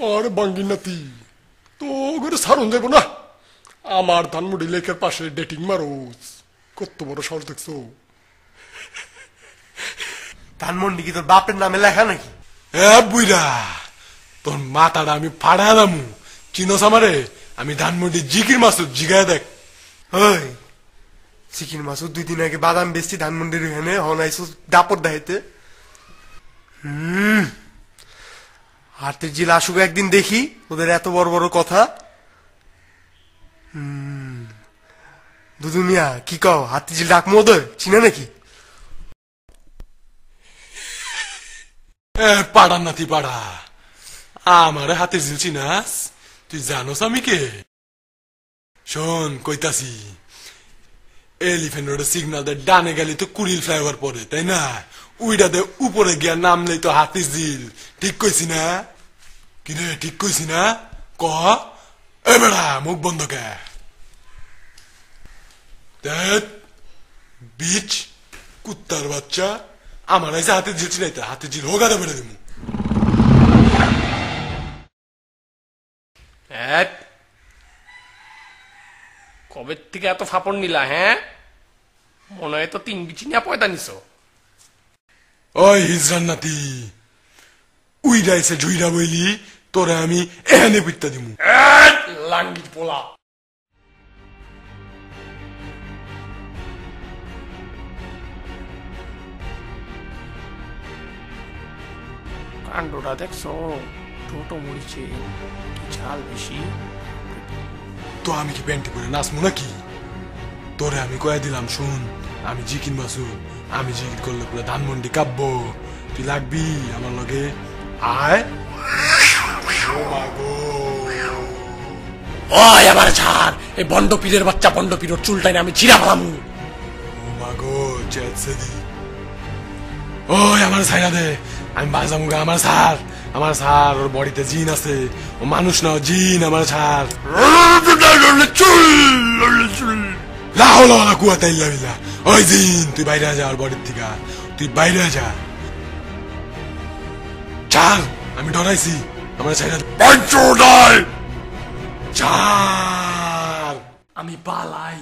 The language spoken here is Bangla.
আরে বাঙ্গি নাতি তো করে সারুন যাব না আমার ধানমুড়ি লেকের পাশে ডেটিং মারোস কত বড় সাহস দেখছো ধানমন্ডি কি তোর বাপের নামে লেখা নাকি বুইরা তোর মাথাটা আমি ফাড়া দামু চিনোস আমারে আমি ধানমন্ডি জিকির মাসুদ জিগায় দেখ ওই চিকেন মাসুদ 2 দিন আগে বাদাম বেচছি ধানমন্ডির এখানে হনাইছো দাপট দেখাইতে হাতের জিল আসুক একদিন দেখি ওদের এত বড় বড় কথা দুদু মিয়া কি কও হাতের জিল ডাকমো ওদের চিনে নাকি পাড়া নাতি পাড়া আমার হাতের জিল চিনাস তুই জানোস আমি কে শোন কইতাছি এলিফ্যান্ট রোডের সিগন্যাল দে ডানে গেলি তো কুড়িল ফ্লাইওভার পরে তাই না উইডাতে উপরে গিয়া নামলেই তো হাতির ঝিল ঠিক কইছি না কিরে ঠিক কইছি না ক এ বেড়া মুখ বন্ধ কে বিচ কুত্তার বাচ্চা আমার এসে হাতের ঝিল চিনাইতে হাতের ঝিল হোগাতে বেড়ে দিমু কবে থেকে এত ফাপড় নিলা হ্যাঁ মনে হয় তো 3 বিচি নিয়ে পয়দা নিছো ওই হিজরান নাতি উইডা এসে ঝুইরা বইলি তোরে আমি এখানে পিটটা দিমু লাঙ্গি পোলা কাণ্ডটা দেখছো টোটো মরিছে কি ঝাল বেশি তো আমি কি প্যান্টি পরে নাচমু নাকি তোরে আমি কয়ে দিলাম শুন আমি জিকির মাসুদ আমি জিকির করলে পুরো ধানমন্ডি কাব্য তুই লাগবি আমার লগে আয় ওই আমার ছাড় এই বন্ড পীরের বাচ্চা বন্ড পীরের চুলটাই আমি ছিড়া ফেলামু ও মাগো চেতসেদি ওই আমার ছাইরা দে আমি বাজামুগা আমার স্যার ওর বডিতে জিন আছে ও মানুষ না জিন আমার স্যার লাহলা কুয়াতে ইল্লা ওই জিন তুই বাইরে যা ওর বডির থেকে তুই বাইরে যা চাল আমি ডরাইছি আমার ছাইরা চাল আমি পালাই